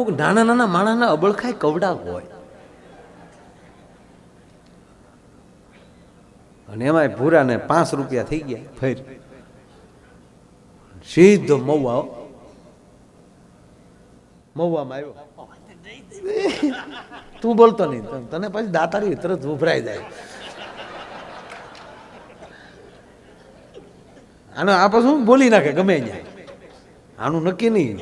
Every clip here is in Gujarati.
અમુક નાના નાના માણસના અબળખાય કવડા હોય, અને એમાં ભૂરાને 5 રૂપિયા થઈ ગયા ફેર સીધો મહુવામાં આવ્યો. તું બોલતો નહીં, તને પછી દાતારી તરત ઉભરાઈ જાય. આનો આ પાછું બોલી નાખે ગમે ત્યાં, આનું નક્કી નહીં.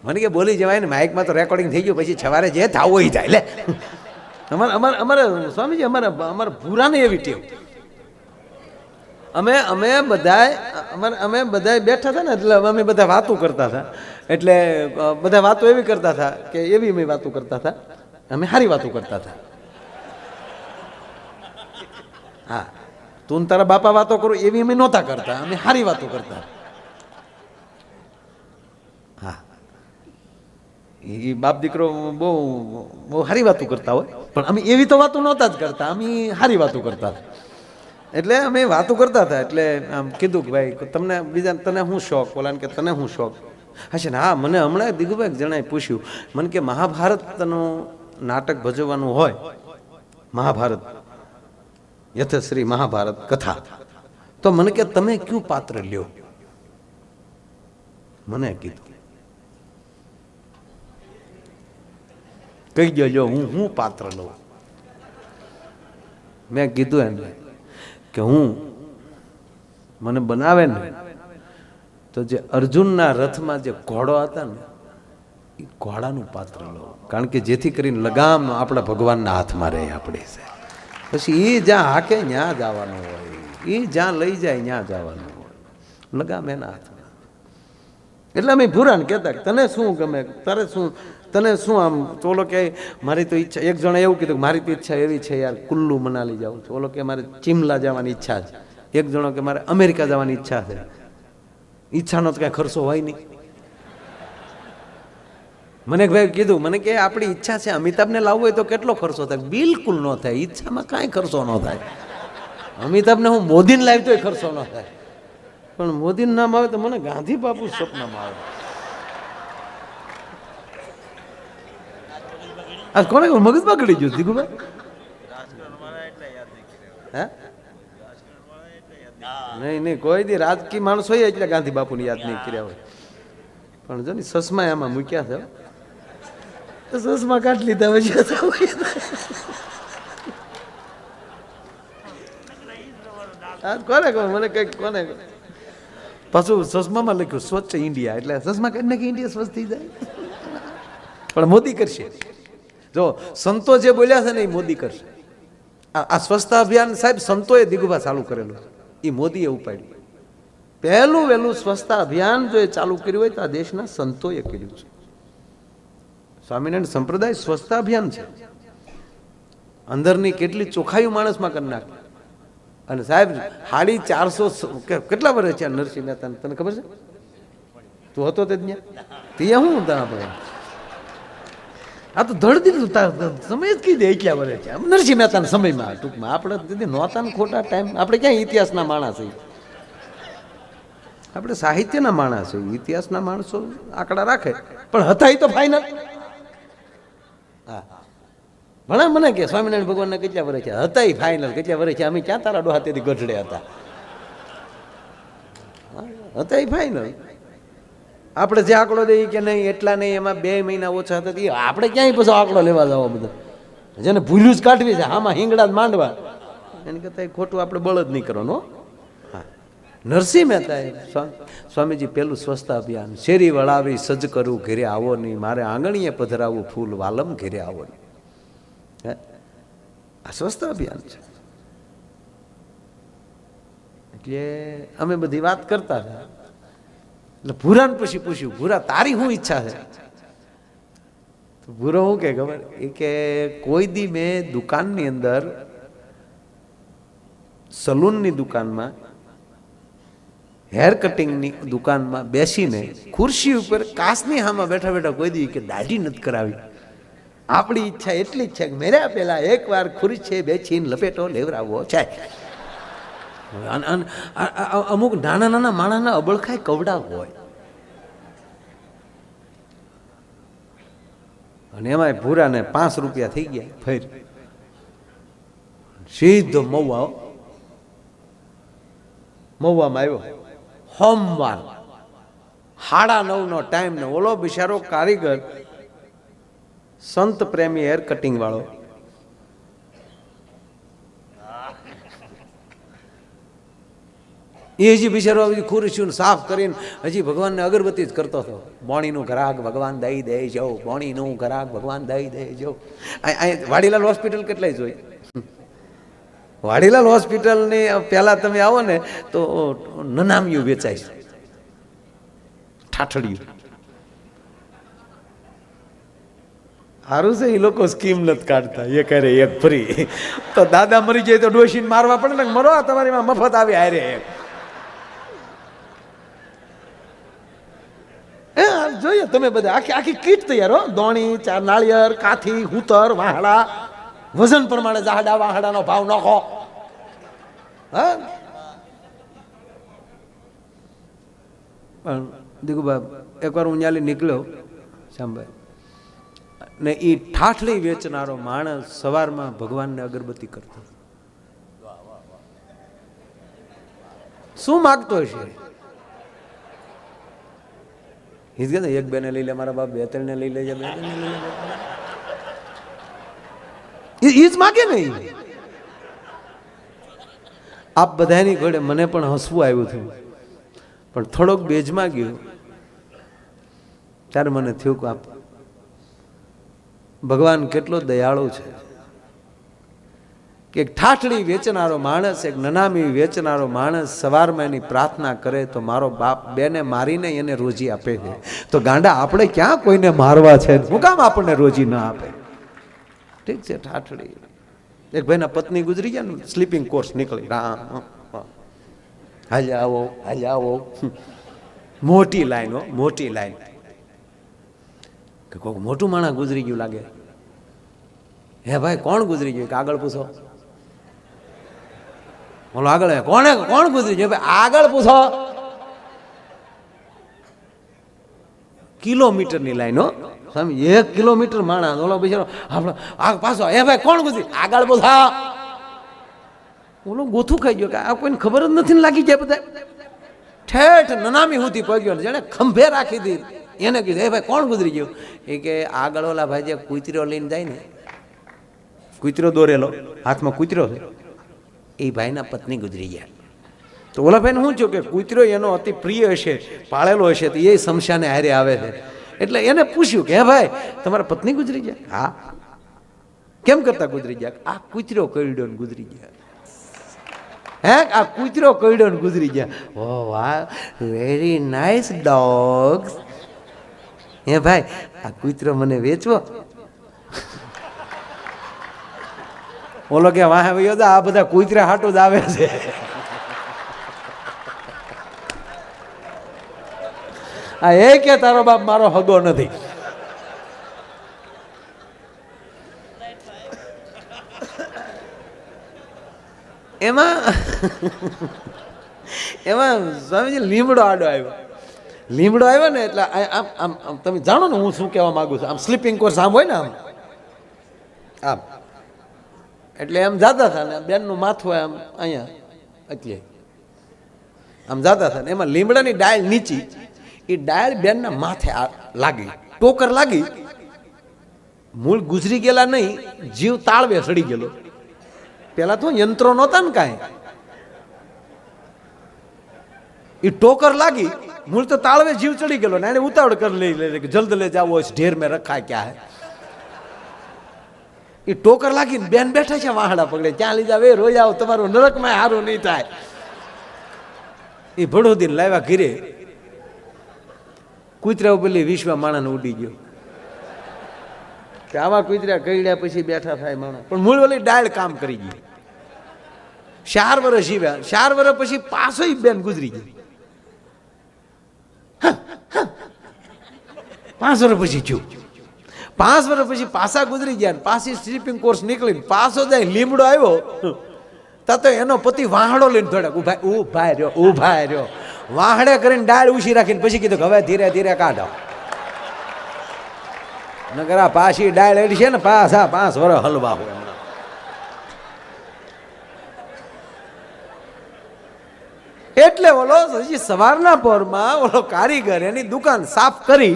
મને કે બોલી જવાય ને, માઇકમાં તો રેકોર્ડિંગ થઈ ગયું, પછી સવારે જે થાવું એ થાય. લે અમારે સ્વામીજી અમારા ભૂરાને એવી ટેવ. અમે બધા બેઠા હતા ને, એટલે અમે બધા વાતો કરતા હતા. એટલે બધા વાતો એવી કરતા હતા કે એવી અમે વાતો કરતા હતા, અમે સારી વાતો કરતા હતા. હા, તું તારા બાપા વાતો કરું એવી અમે નહોતા કરતા, અમે સારી વાતો કરતા. હા, એ બાપ દીકરો બહુ સારી વાતો કરતા હોય, પણ અમે એવી તો વાતો નહોતા જ કરતા, અમે સારી વાતો કરતા હતા. એટલે અમે વાતો કરતા હતા. એટલે આમ કીધું કે ભાઈ તમને બીજા તને શું શોખ, બોલાને કે તને શું શોખ હશે ને? હા, મને હમણાં દિગુભાઈ જણાએ પૂછ્યું, મને કે મહાભારતનું નાટક ભજવવાનું હોય, મહાભારત યથશ્રી મહાભારત કથા, તો મને કે તમે કયું પાત્ર લ્યો? મને કીધું કહી દેજો હું પાત્ર લઉં. મેં કીધું એને કે મને બનાવે ને તો જે અર્જુનના રથમાં જે ઘોડો હતા ને, એ ઘોડાનું પાત્ર લઉં, કારણ કે જેથી કરીને લગામ આપણા ભગવાનના હાથમાં રહે આપણી છે. પછી એ જ્યાં હાકે ત્યાં જવાનું હોય, એ જ્યાં લઈ જાય ત્યાં જવાનું હોય, લગામ એના હાથમાં. એટલે અમે ભૂરાને કહેતા કે તને શું ગમે, તને શું આમ? ઓલો કે મારી તો ઈચ્છા, એક જણા એવું કીધું મારી તો ઈચ્છા એવી છે યાર, કુલ્લુ મનાલી જાઉં છું. ઓલો કે મારે ચિમલા જવાની ઈચ્છા છે. એક જણો કે મારે અમેરિકા જવાની ઈચ્છા છે. ઈચ્છાનો તો કાંઈ ખર્ચો હોય નહીં. મને એક ભાઈ કીધું, મને કે આપણી ઈચ્છા છે અમિતાભને લાવવું હોય તો કેટલો ખર્ચો થાય? બિલકુલ ન થાય, ઈચ્છામાં કાંઈ ખર્ચો ન થાય. અમિતાભને હું મોદીને લાવી તોય ખર્ચો ન થાય, પણ મોદીનું નામ આવે તો મને ગાંધી બાપુ સપનામાં આવે. આ કોને મગજ બગડી ગયું દીકુભાઈ? હે નહીં, કોઈ દી રાજકીય માણસ હોય એટલે ગાંધી બાપુની યાદ નહીં કર્યા હોય. પણ જો ને સસમા આમાં મૂક્યા છે, સસમા કાઢી લીધા પછી કોને મને કઈક કોને પાછું સસમામાં લખ્યું સ્વચ્છ ઇન્ડિયા, એટલે સસમા કાઢી નાખી ઇન્ડિયા સ્વચ્છ થઈ જાય. પણ મોદી કરશે. જો સંતો જે બોલ્યા છે ને એ મોદી કરશે. આ સ્વચ્છતા અભિયાન સાહેબ સંતોએ દિગુભા ચાલુ કરેલું, એ મોદીએ ઉપાડ્યું. પહેલું વહેલું સ્વચ્છતા અભિયાન જો એ ચાલુ કર્યું હોય તો આ દેશના સંતોએ કર્યું છે. સ્વામિનારાયણ સંપ્રદાય સ્વચ્છતા અભિયાન છે. અંદરની કેટલી ચોખ્ખાઈ માણસમાં કરી નાખે. અને સાહેબ 450 કેટલા વર્ષ છે નરસિંહ મહેતા, તને ખબર છે? તું હતો તે ત્યાં હું આપણે આ તો ધડ દીધું સમય જ કહી દે એટલા વર્ષ છે નરસિંહ મહેતાના સમયમાં. ટૂંકમાં આપણે દીદી નહોતા ને ખોટા ટાઈમ, આપણે ક્યાં ઇતિહાસના માણસ છીએ? આપણે સાહિત્યના માણસ છીએ. ઇતિહાસના માણસો આંકડા રાખે, પણ હતા એ તો ફાઇનલ. હા, ભણા મને કે સ્વામિનારાયણ ભગવાનના કેટલા વર્ષ છે? હતા એ ફાઇનલ. કેટલા વર્ષ છે? અમે ક્યાં તારા ડોહા તેથી ગઢડે હતા? હતા એ ફાઇનલ. આપણે જે આંકડો દઈએ કે નહીં એટલા નહીં, એમાં 2 મહિના ઓછા હતા, એ આપણે ક્યાંય પછી આંકડો લેવા જવા બધા. જેને ભૂલ્યું જ કાઢવી છે, આમાં હિંગડા જ માંડવા, એને કરતા ખોટું આપણે બળદ નહીં કરવાનું. હા, નરસિંહ મહેતાએ સ્વામીજી પેલું સ્વચ્છતા અભિયાન, શેરી વળાવી સજ કરું ઘેરે આવો નહીં, મારે આંગણીએ પધરાવું ફૂલ વાલમ ઘેરે આવો નહીં. હે, આ સ્વચ્છતા અભિયાન છે. એટલે અમે બધી વાત કરતા હતા. એટલે ભૂરાને પછી પૂછ્યું, ભૂરા તારી શું ઈચ્છા છે? તો ભૂરો શું કે ખબર? એ કે કોઈ દી મેં દુકાનની અંદર, સલૂનની દુકાનમાં, હેર કટિંગની દુકાનમાં બેસીને ખુરશી ઉપર કાચની સામે બેઠા બેઠા કોઈ દી કે દાઢી નથી કરાવી. આપણી ઈચ્છા એટલી જ છે કે મેરા પેલા એકવાર ખુરશી બેસીને લપેટો લેવરાવવો છે. અમુક નાના નાના માણસના અબળખાય કવડા હોય. અને એમાં ભૂરાને 5 રૂપિયા થઈ ગયા ફેર સીધો મહુવામાં આવ્યો સોમવાર 9:30 ટાઈમ ને ઓલો બિચારો કારીગર સંત પ્રેમી હેર કટિંગ વાળો એ હજી બિચારો ખુરશીઓ સાફ કરીને હજી ભગવાનને અગરબત્તી જ કરતો હતો. બોણીનું ઘરાક ભગવાન દઈ દે જાઓ, બોણીનું ઘરાક ભગવાન દઈ દે જાઓ. વાડીલાલ હોસ્પિટલ કેટલાય જોઈ. વાડીલાલ હોસ્પિટલની પહેલા તમે આવો ને તો નનામિયું વેચાય છે, ઠાઠડિયું. સારું છે એ લોકો સ્કીમ નથી કાઢતા, એ કરે એક ફ્રી. તો દાદા મરી જાય તો ડોશીને મારવા પડે ને, મરો તમારી માં મફત આવે હારે. જોઈએ તમે બધા આખી આખી કીટ તૈયાર હો. દોણી, 4 નાળિયેર, કાથી, હૂતર, વાહડા, વજન પ્રમાણે જાહડા વાહડાનો ભાવ નાખો. હા પણ દીકુબા એકવાર હું ન્યાલી નીકળ્યો સાંભળ ને એ ઠાઠડી વેચનારો માણસ સવારમાં ભગવાનને અગરબત્તી કરતો. શું માગતો હશે? એક બેને લઈ લે મારા બાપ, 2-3 ને લઈ લેજે, 2-3 ને લઈ લે. એ જ માગે નહીં. આપ બધાની ઘોડે મને પણ હસવું આવ્યું હતું, પણ થોડોક બેજમાં ગયો ત્યારે મને થયું કે આપ ભગવાન કેટલો દયાળુ છે કે એક ઠાઠડી વેચનારો માણસ, એક નનામી વેચનારો માણસ સવારમાં એની પ્રાર્થના કરે તો મારો બાપ બેને મારીને એને રોજી આપે છે. તો ગાંડા આપણે ક્યાં કોઈને મારવા છે? શું કામ આપણને રોજી ના આપે? ઠીક છે, ઠાઠડી. એક ભાઈના પત્ની ગુજરી ગયા ને, સ્લીપિંગ કોર્સ નીકળી, રામ હાલ્યા આવો હાલ્યા આવો. મોટી લાઈન હો, મોટી લાઈન. કે કોઈક મોટું માણસ ગુજરી ગયું લાગે. હે ભાઈ કોણ ગુજરી ગયું? કે આગળ પૂછો. બોલો આગળ કોણ ગુજરી ગયું? ભાઈ આગળ પૂછો. કિલોમીટરની લાઈન હો સ્વામી, 1 કિલોમીટર માણસ. ઓલો બિચારો આપણો પાછો, હે ભાઈ કોણ ગુજરી? આગળ પૂછો. ઓલો ગોથું ખાઈ ગયો કે આ કોઈને ખબર જ નથી લાગી જાય. બધા ઠેઠ નનામી સુધી પગ્યો, જેને ખંભે રાખી દીધી. એને કીધું હે ભાઈ કોણ ગુજરી ગયું? એ કે આગળ ઓલા ભાઈ જે કૂતરો લઈને જાય ને, કૂતરો દોરેલો હાથમાં કૂતરો છે, એ ભાઈના પત્ની ગુજરી ગયા. તો ઓલા ભાઈને શું થયું કે કૂતરો એનો અતિ પ્રિય હશે, પાળેલો હશે, તો એ શમશાને હારે આવે છે. એટલે એને પૂછ્યું કે હે ભાઈ તમારા પત્ની ગુજરી ગયા? હા. કેમ કરતા ગુજરી ગયા? આ કૂતરો કરડ્યો ને ગુજરી ગયા. હે આ કૂતરો કરડ્યો ને ગુજરી ગયા. ઓ વાહ, વેરી નાઇસ ડોગ્સ. હે ભાઈ આ કૂતરો મને વેચવો? ઓલો કે વાહ ભાઈ આ બધા કૂતરા હાટું જ આવે છે. આ એ કે તારો બાપ મારો હગો નથી. એમાં સ્વામીજી લીમડો આડો આવ્યો. લીમડો આવ્યો ને એટલે આમ તમે જાણો ને હું શું કહેવા માંગુ છું. આમ સ્લીપિંગ કોર્સ આમ હોય ને, આમ આમ એટલે એમ જાતા હતા ને બેનનું માથું આમ અહીંયા એટલે આમ જાતા હતા ને એમાં લીમડાની ડાળ નીચી, એ ડાળ બેનના માથે લાગી, ટોકર લાગી. મૂળ ગુજરી ગયેલા નહીં, જીવ તાળવે સડી ગયેલો. પેલા તો યંત્રો નહોતા ને કાંઈ, એ ટોકર લાગી, મૂળ તો તાળવે જીવ ચડી ગયેલો ને એને ઉતાવળ કરી લઈ કે જલ્દ લે જાવો છે, ઢેર મેં રખા ક્યાં હે. એ ટોકર લાગીને બેન બેઠા છે વાહડા પકડે, ક્યાં લઈ જાવ? એ રોઈ આવો, તમારું નરકમાં હારું નહીં થાય. એ ભડોદીને લાવ્યા ઘીરે, કૂતરા પેલી વિશ્વ માણસ ઉડી ગયો કે આવા કૂતરા કઈડ્યા પછી બેઠા થાય માણસ. પણ મૂળ ઓલી ડાળ કામ કરી ગઈ. 4 વર્ષ જીવ્યા. 4 વર્ષ પછી પાછો બેન ગુજરી ગઈ. 5 વર્ષ પછી થયું. 5 વર્ષ પછી પાછા ગુજરી ગયા. પાછી સ્લીપિંગ કોર્સ નીકળીને પાછો જાય, લીમડો આવ્યો તો એનો પતિ વાહડો લઈને થોડાક ઉભા રહ્યો. વાહડે કરીને ડાળ ઉછી રાખીને પછી કીધું હવે ધીરે ધીરે કાઢો. નકર આ પાછી ડાળ એડી છે ને પાછા 5 વર્ષ હલવા હોય હમણાં. એટલે ઓલો હજી સવારના પોરમાં ઓલો કારીગર એની દુકાન સાફ કરી,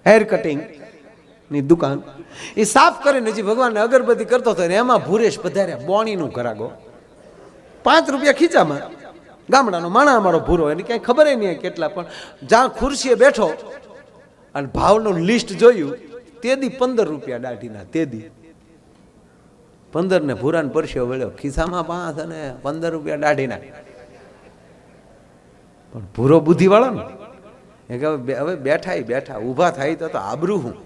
હેર કટિંગ ની દુકાન એ સાફ કરીને હજી ભગવાનને અગરબત્તી કરતો હતો ને એમાં ભૂરેશ પધાર્યા. બોણીનું ઘરાગો, 5 રૂપિયા ખીચામાં, ગામડાનો માણા અમારો ભૂરો, એની ક્યાંય ખબર નહીં કેટલા, પણ જ્યાં ખુરશીએ બેઠો અને ભાવનું લિસ્ટ જોયું તેદી 15 રૂપિયા દાઢીના, તેદી 15 ને ભૂરાને પરસ્યો વળ્યો, ખિસ્સામાં 5 અને 15 રૂપિયા દાઢીના. પણ ભૂરો બુદ્ધિ વાળો ને એ કે હવે બેઠા ઊભા થાય તો આબરૂ હું,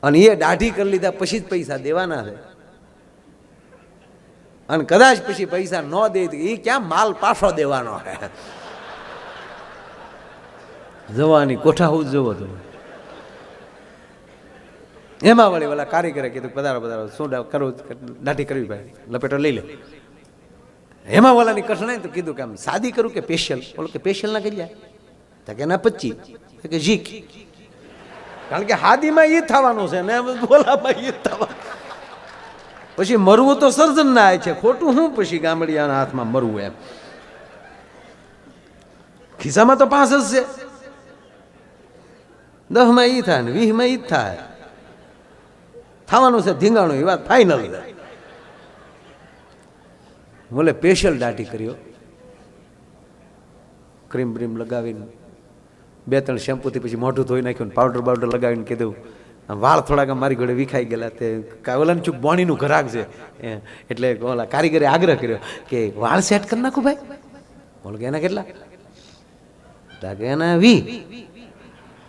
અને એ દાઢી કરી લીધા પછી જ પૈસા દેવાના છે, અને કદાચ પછી પૈસા ન દે તો એ ક્યાં માલ પાછો દેવાનો છે. જવાની કોઠા હું જોવો તો એમાં વળી ઓલા કારીગરે કીધું પધારો પધારો, શું કરવું, દાઢી કરવી ભાઈ, લપેટો લઈ લે. એમાં ઓલાની કઠણાઈ તો કીધું કે આમ સાદી કરું કે સ્પેશિયલ? બોલો કે સ્પેશિયલ ના કરી જાય તો કે ના 25, કે જીક, કારણ કે હાદીમાં ઈ થવાનું છે ને બોલામાં ઈ થવાનું. પછી મરવું તો સર્જન ના છે, ખોટું હું પછી ગામડિયાના હાથમાં મરવું એમ. ખિસ્સામાં તો 5 જ છે, 10 માં ઈ થાય ને 20 માં ઈ જ થાય, થવાનું છે ધીંગાણું, એ વાત ફાઇનલ. બોલે સ્પેશિયલ દાઢી કર્યો, ક્રીમ બ્રીમ લગાવીને 2-3 શેમ્પૂથી પછી મોઢું ધોઈ નાખ્યું, પાવડર બાવડર લગાવીને કીધું વાળ થોડાક મારી ઘોડે વિખાઈ ગયેલા, તે ઓલાને ચૂક બોણીનું ઘરાક છે એટલે ઓલા કારીગરે આગ્રહ કર્યો કે વાળ સેટ કરી નાખું ભાઈ. બોલો કે એના કેટલા? કે એના 20,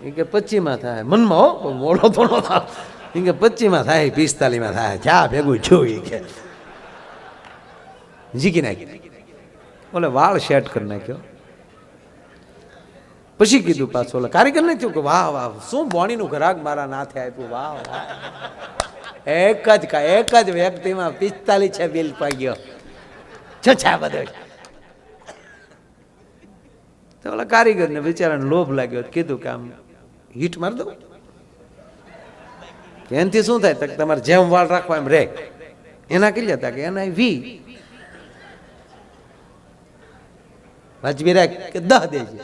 એ કે 25 માં થાય. મનમાં હો, મોડો થોડો થાય, એ કે 25 માં થાય, 45 માં થાય, ચા ભેગું જોઈ કે જીકી નાખી. બોલે વાળ સેટ કરી નાખ્યો. પછી કીધું પાછું ઓલા કારીગર ને થયું કે વાહ વાહ, શું બોણીનું ઘરાક મારા નાથે આપ્યું, વાહ વાહ. એક જ વ્યક્તિમાં 45 છે બિલ પાગ્યો, છછા બધો. તો ઓલા કારીગર ને બિચારાને લોભ લાગ્યો, કીધું કે આમ હીટ મારી દઉં કે એનાથી શું થાય? તમારે જેમ વાળ રાખવા એમ રે. એના કરી જતા કે એના 20 વાજબી રાખ કે 10 દેજે,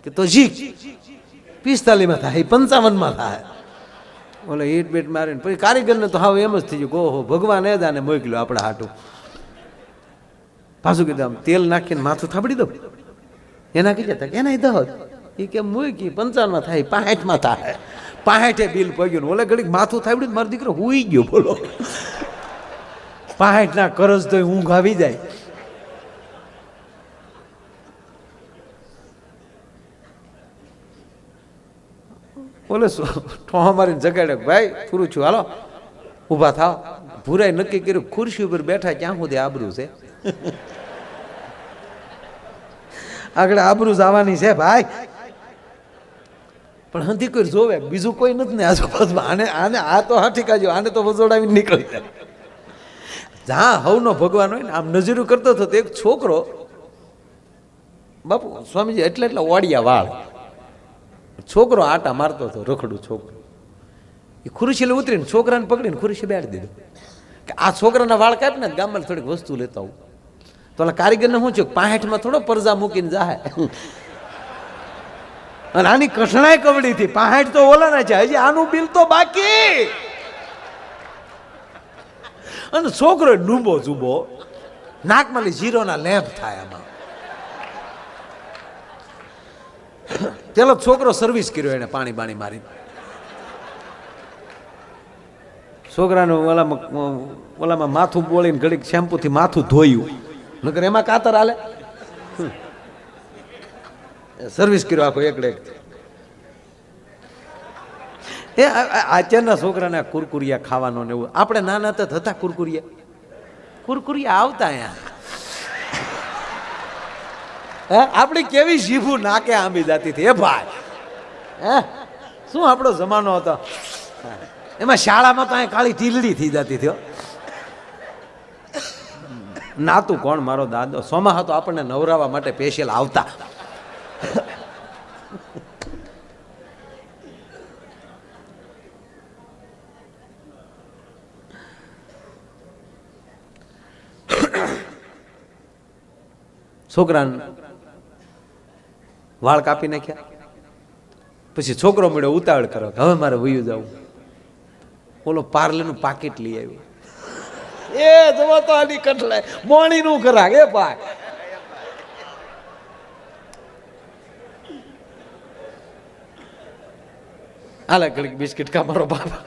કે તો જીક 45 માં થાય, 55 માં થાય. ઓલે હીટ બીટ મારીને પછી કારીગરને તો હાવ એમ જ થઈ ગયું, ઓહો ભગવાન એ દાને મોકલ્યો આપણા હાટું. પાછું કીધું આમ તેલ નાખીને માથું થાબડી દઉં. એના કહી જતા કે એના 10, એ કે મૂકી 55 માં થાય, 65 માં થાય, 65 બિલ પગ્યું. ઓલે ઘડીક માથું થાબડ્યું, મારો દીકરો હુઈ ગયો. બોલો 65 ના કરજ તો ઊંઘ આવી જાય. બોલે ઠોહા મારીને જગાડે, ભાઈ પૂરું છું, હાલો ઊભા થાવ. ભૂરાઈ નક્કી કર્યું ખુરશી ઉપર બેઠા ક્યાં સુધી આબરૂ છે, આગળ આબરૂ જવાની છે ભાઈ. પણ હંધી કોઈ જોવે, બીજું કોઈ નથી ને આજુબાજુમાં. આને આ તો હાથી કાજો, આને તો વજોડાવીને નીકળી જાય. જ્યાં હવનો ભગવાન હોય ને આમ નજરું કરતો હતો તો એક છોકરો, બાપુ સ્વામીજી એટલે ઓડિયા વાળ છોકરો આટા મારતો હતો, રખડું છોકરો. એ ખુરશી ઉતરીને છોકરાને પકડીને ખુરશી બેઠ દીધો કે આ છોકરાના વાળ કાપી ને ગામમાં થોડીક વસ્તુ લેતા આવું. તો ઓલા કારીગરને શું છે, 65 માં થોડો પરજા મૂકીને જાય. અને આની કઠણાઈ કવડી થી 65 તો ઓલાના છે, હજી આનું બિલ તો બાકી. અને છોકરો ડૂબો જુબો, નાકમાં જીરોના લેમ્પ થાય આમાં. પેલો છોકરો સર્વિસ કર્યો, એને પાણી બાણી મારી. છોકરાનું ઓલામાં માથું બોળીને ઘડીક શેમ્પૂથી માથું ધોયું, નકર એમાં કાતર હાલે. સર્વિસ કર્યો આખો એકડે એક. એ અત્યારના છોકરાને કુરકુરિયા ખાવાનો ને એવું. આપણે નાના તો હતા કુરકુરિયા આવતા અહીંયા. આપણી કેવી જીભું નાકે આંબી જતી હતી. એ ભાઈ શું આપણો જમાનો હતો. એમાં શાળામાં તો અહીંયા કાળી ટીલડી થઈ જતી હતી. નાતું કોણ, મારો દાદો સોમા હતો, આપણને નવરાવા માટે સ્પેશિયલ આવતા. છોકરાને વાળ કાપી નાખ્યા. પછી છોકરો મળ્યો ઉતાવળ કરો, હવે મારે વયું જવું. ઓલો પાર્લેનું પાકીટ લઈ આવ્યું. એ જવો તો આની કટલાય મોણી નું કરા એ ભાઈ. હાલે ઘડીક બિસ્કિટ કા મારો બાપા.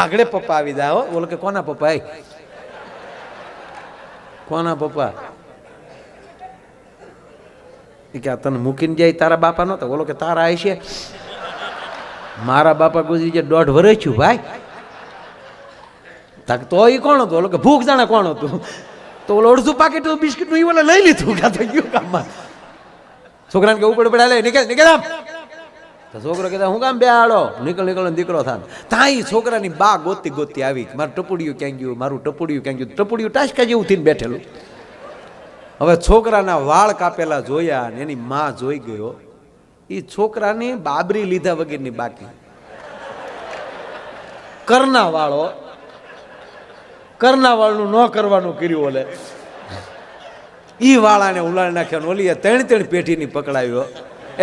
આગળ પપ્પા આવી જાય. બોલો કે કોના પપ્પા? કોના પપ્પા? કે તને મૂકીને જાય તારા બાપા નહોતા? બોલો કે તારા આય છે. મારા બાપા ગુજરી જાય 1.5 વર્ષ છું ભાઈ. તો એ કોણ હતું? બોલો કે ભૂખ જાણે કોણ હતું? તો ઓલો અડધું પાકેટ બિસ્કિટ નું ઓલે લઈ લીધું. ક્યાં થઈ ગયું કામમાં? છોકરાને કે ઉપર પડ્યા લે નીકળ નીકળ આમ. તો છોકરો કહેતા હું કામ બે આડો નીકળ નીકળ દીકરો થાય. ત્યાં છોકરાની બા ગોતી ગોતી આવી. મારું ટપુડિયું ક્યાં ગયું? મારું ટપુડિયું ક્યાં ગયું? ટપુડિયું ટાસકા જેવું થઈને બેઠેલું. હવે છોકરાના વાળ કાપેલા જોયા ને એની માં જોઈ ગયો. એ છોકરાની બાબરી લીધા વગરની બાકી. કરના વાળનું ન કરવાનું કર્યું. ઓલે ઈ વાળાને ઉલાડી નાખ્યા. ઓલી 3 પેઢીની પકડાવ્યો.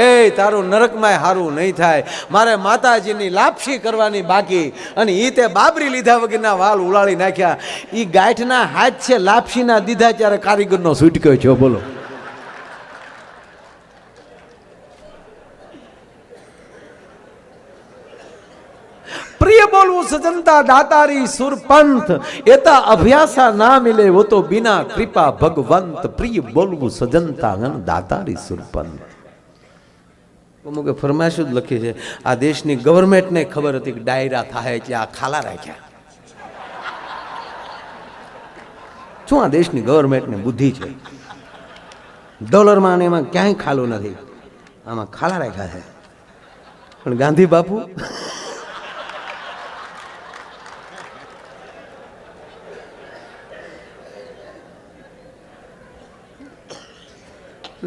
એ તારું નરકમાં હારું નહીં થાય. મારે માતાજીની લાપસી કરવાની બાકી. અને ઈ તે બાબરી લીધા વગરના વાળ ઉલાળી નાખ્યા. ઈ ગાંઠના હાથ છે લાપસીના દીધા ત્યારે કારીગરનો છૂટક્યો છે. બોલો પ્રિય બોલવું સજનતા દાતારી સુરપંથ એતા અભ્યાસા ના મિલે વો તો બિના કૃપા ભગવંત. પ્રિય બોલવું સજનતા દાતારી સુરપંથ. અમુક ફરમાઈશ જ લખી છે. આ દેશની ગવર્મેન્ટને ખબર હતી કે ડાયરા થાય એટલે આ ખાલા રાખ્યા. શું આ દેશની ગવર્મેન્ટને બુદ્ધિ છે? ડોલરમાં અને એમાં ક્યાંય ખાલું નથી, આમાં ખાલા રાખ્યા છે. પણ ગાંધી બાપુ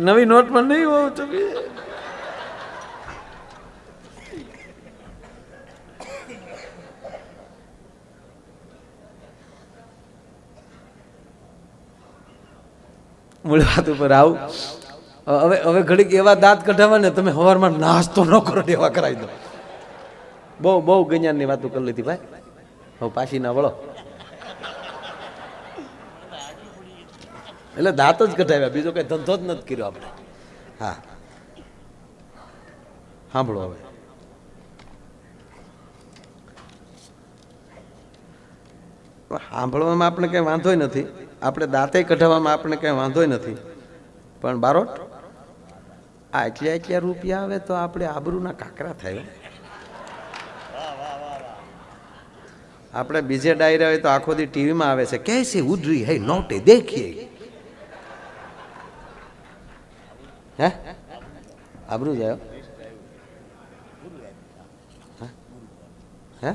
નવી નોટમાં નહીં હોવું તો મૂળ વાત ઉપર આવું. હવે ઘડીક એવા દાંત કઢાવવા ને તમે સવારમાં નાસ્તો ન કરો એવા કરાવી દો. બહુ ગણ્યાની વાતો કરી લીધી ભાઈ. હવે પાછી ના વળો. એટલે દાંત જ કઢાવ્યા, બીજો કઈ ધંધો જ નથી કર્યો આપણે. હા સાંભળો. હવે સાંભળવામાં આપણે કઈ વાંધોય નથી, આપણે દાંતે કઢાવવામાં આપણે કઈ વાંધોય નથી. પણ બારોટ આ એટલા રૂપિયા આવે તો આપણે આબરૂના કાકરા થાય. આપણે બીજે ડાયરા હોય તો આખો દી ટીવીમાં આવે છે કેસે ઉડરી હે નોટે દેખીએ. હે આબરૂ જાય. હે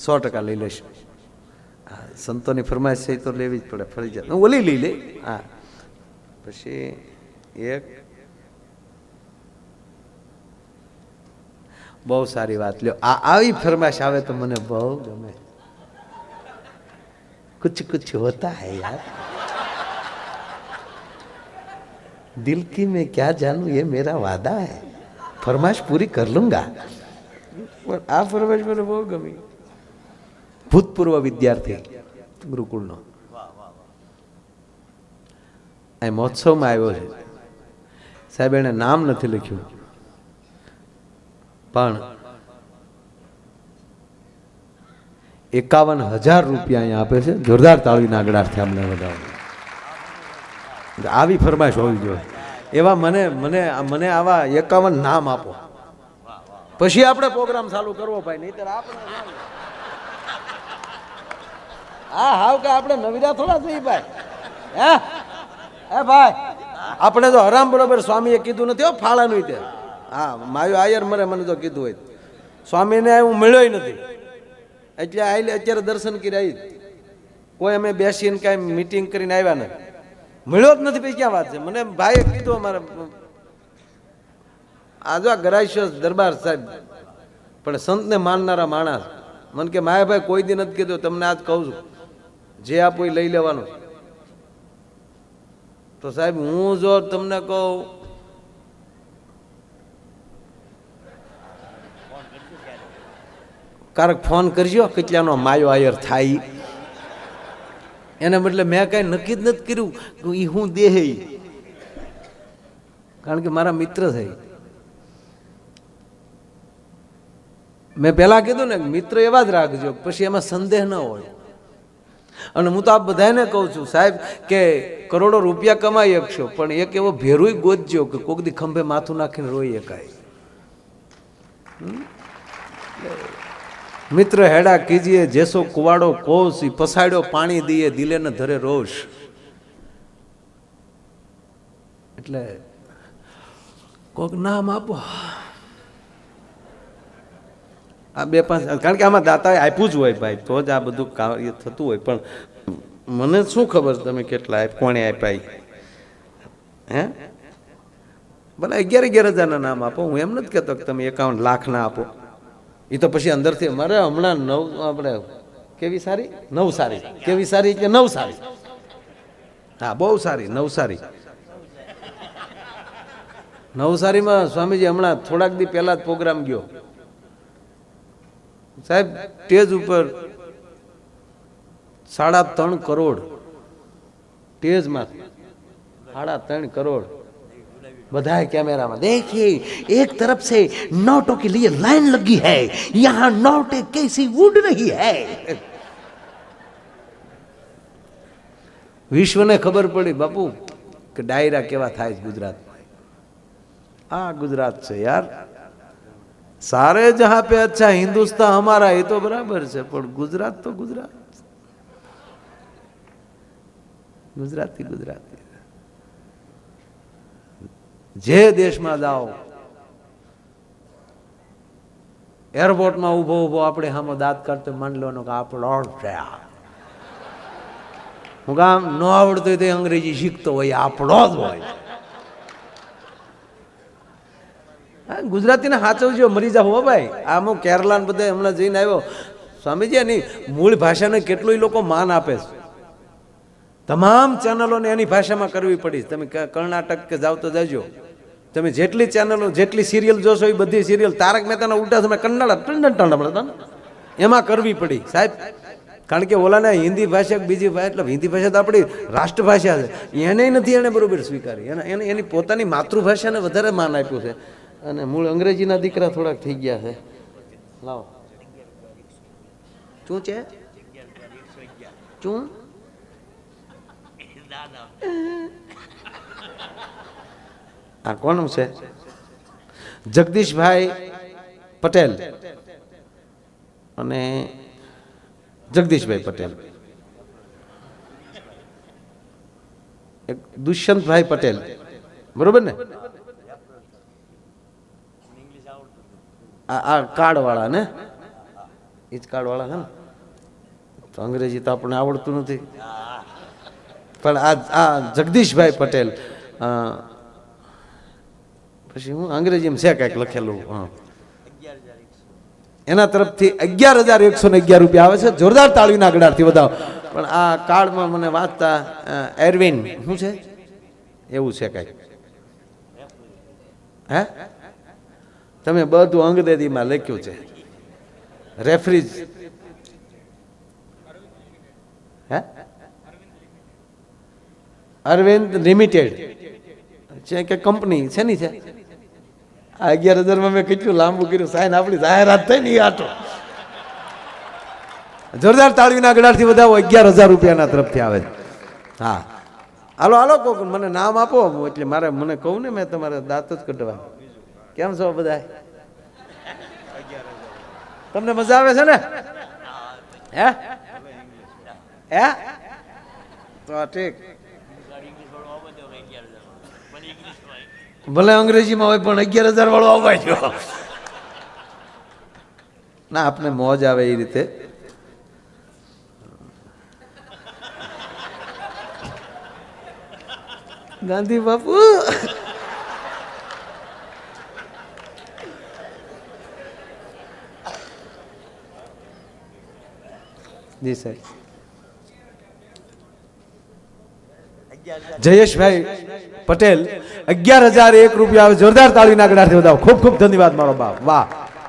100% લઈ લઈશ. સંતોની ફરમાઈશ છે તો લેવી જ પડે ફરજિયાત. ઓલી લઈ લે. હા પછી એક બહુ સારી વાત લ્યો. આવી ફરમાઈશ આવે તો મને બહુ ગમે. कुछ होता है यार, दिल की मैं क्या जानू ये मेरा वादा है, फरमाइश पूरी कर लूंगा. પણ આ ફરમાઈશ મને બહુ ગમી. ભૂતપૂર્વ વિદ્યાર્થી ગુરુકુળનો આ મહોત્સવમાં આવ્યો છે. સાહેબ એને નામ નથી લખ્યું પણ 51,000 રૂપિયા અહીંયા આપે છે. જોરદાર તાળીના આગળથી અમને વધાવો. આવી ફરમાઈશ હોવી જોઈએ. એવા મને આવા 51 નામ આપો, પછી આપણે પ્રોગ્રામ ચાલુ કરવો ભાઈ. નહીતર આપણે હાવ કે આપણે નવીરા થોડા થઈ ભાઈ. હે ભાઈ આપણે તો હરામ બરોબર સ્વામીએ કીધું નથી ફાળાનું. તે હા માયું આયર મને તો કીધું હોય. સ્વામીને હું મળ્યો નથી એટલે અત્યારે દર્શન કરી આવી. કોઈ અમે બેસીને કાંઈ મીટિંગ કરીને આવ્યા ને મળ્યો જ નથી. પછી ક્યાં વાત છે? મને ભાઈએ કીધું અમારે આ જો ગરાઈશ દરબાર સાહેબ પણ સંતને માનનારા માણસ મને કે માયાભાઈ કોઈ દી નથી કીધું, તમને આજ કહું છું, જે આપો એ લઈ લેવાનું. તો સાહેબ હું જો તમને કહું ક્યારેક ફોન કરજો કેટલાનો માયો આયર થાય, એને બદલે મેં કઈ નક્કી જ નથી કર્યું એ હું દેહ, કારણ કે મારા મિત્ર છે. મેં પેલા કીધું ને મિત્ર એવા જ રાખજો, પછી એમાં સંદેહ ન હોય. અને હું તો આપ બધાને કહું છું સાહેબ કે કરોડો રૂપિયા કમાઈ શકશો, પણ એક એવો ભેરુય ગોતજો કે કોક દી ખંભે માથું નાખીને રોઈ એકાય. મિત્ર હેડા કીજીએ જેસો કુવાડો કોસ, પસાડ્યો પાણી દીએ દિલે ને ધરે રોષ. એટલે કોક નામ આપો. આ બે પાંચ, કારણ કે આમાં દાતાએ આપ્યું જ હોય ભાઈ, તો જ આ બધું કાર્ય થતું હોય. પણ મને શું ખબર તમે કેટલા કોણે આપ્યા? હે ભલે 11,000 નામ આપો, હું એમ નથી કહેતો કે તમે 51 લાખ ના આપો. એ તો પછી અંદરથી મારે હમણાં આપણે કેવી સારી નવસારી, કેવી સારી એટલે નવસારી, હા બહુ સારી નવસારી. નવસારીમાં સ્વામીજી હમણાં થોડાક દી પહેલા જ પ્રોગ્રામ ગયો સાહેબ, સ્ટેજ ઉપર 3.5 કરોડ સ્ટેજમાં, 3.5 કરોડ बधाई कैमरा में देखिए, एक तरफ से नोटों के लिए लाइन लगी है, यहाँ नोटे कैसी उड़ रही है. विश्व ने खबर पड़ी बापू कि डायरा केवा थाय गुजरात में. हाँ गुजरात से यार, सारे जहां पे अच्छा हिंदुस्तान हमारा, ये तो बराबर है, पर गुजरात तो गुजरात, गुजराती गुजराती. જે દેશમાં જાઓ, એરપોર્ટમાં ઉભો ઉભો આપણે સામે દાંત કાઢતો માની લેવાનો કે આપણો છે. હું કામ ન આવડતું હોય તો અંગ્રેજી શીખતો હોય, આપણો જ હોય. ગુજરાતીને સાચવજો, મરી જાવ હો ભાઈ. આમ કેરલા ને બધા હમણાં જઈને આવ્યો સ્વામીજી, એની મૂળ ભાષાને કેટલું લોકો માન આપે છે. તમામ ચેનલોને એની ભાષામાં કરવી પડી. તમે કર્ણાટક કે જાવ તો જજો, તમે જેટલી ચેનલો જેટલી સિરિયલ જોશો એ બધી સિરિયલ તારક મહેતાના ઉલ્ટા તમે કન્નડા એમાં કરવી પડી સાહેબ. કારણ કે ઓલાને હિન્દી ભાષા બીજી ભાષા, એટલે હિન્દી ભાષા તો આપણી રાષ્ટ્રભાષા છે, એને નથી એને બરોબર સ્વીકારી. એને એની પોતાની માતૃભાષાને વધારે માન આપ્યું છે. અને મૂળ અંગ્રેજીના દીકરા થોડાક થઈ ગયા છે. લાવો શું છે શું? આ કોનું છે? જગદીશભાઈ પટેલ અને જગદીશભાઈ પટેલ, એક દુષ્યંતભાઈ પટેલ, બરોબર ને? આ કાર્ડ વાળા ને, એ જ કાર્ડ વાળા છે ને? તો અંગ્રેજી તો આપણને આવડતું નથી, પણ આ જગદીશભાઈ પટેલ, પછી હું અંગ્રેજીમાં છે કાંઈક લખેલું, હા, એના તરફથી 11,111 રૂપિયા આવે છે. જોરદાર તાળીના ગડારથી વધાવો. પણ આ કાર્ડમાં મને વાંચતા એરવિન શું છે એવું છે કાંઈક, હે તમે બધું અંગ્રેજીમાં લખ્યું છે. રેફરીજ હે અરવિંદ લિમિટેડ છે કે કંપની છે ની છે. આ 11,000 મેં કેટલું લાંબુ કર્યું સાહેબ, આપણી જાહેરાત થઈ ને આટો. જોરદાર તાળીના ગડારથી વધાવો. 11,000 રૂપિયાના તરફથી આવે છે. હા હાલો હાલો કોક મને નામ આપો, એટલે મારે મને કહું ને મેં તમારે દાંત જ કઢવા. કેમ છો બધા? તમને મજા આવે છે ને? હે હે તો ઠીક, ભલે અંગ્રેજીમાં હોય પણ 11,000 વાળો આવવા જો ના, આપને મોજ આવે એ રીતે. ગાંધી બાપુ જી સાહેબ. જયેશભાઈ પટેલ 11,001 રૂપિયા. જોરદાર તાળીના ગળાથી વધાવો. ખૂબ ખૂબ ધન્યવાદ મારો બાપ. વાહ.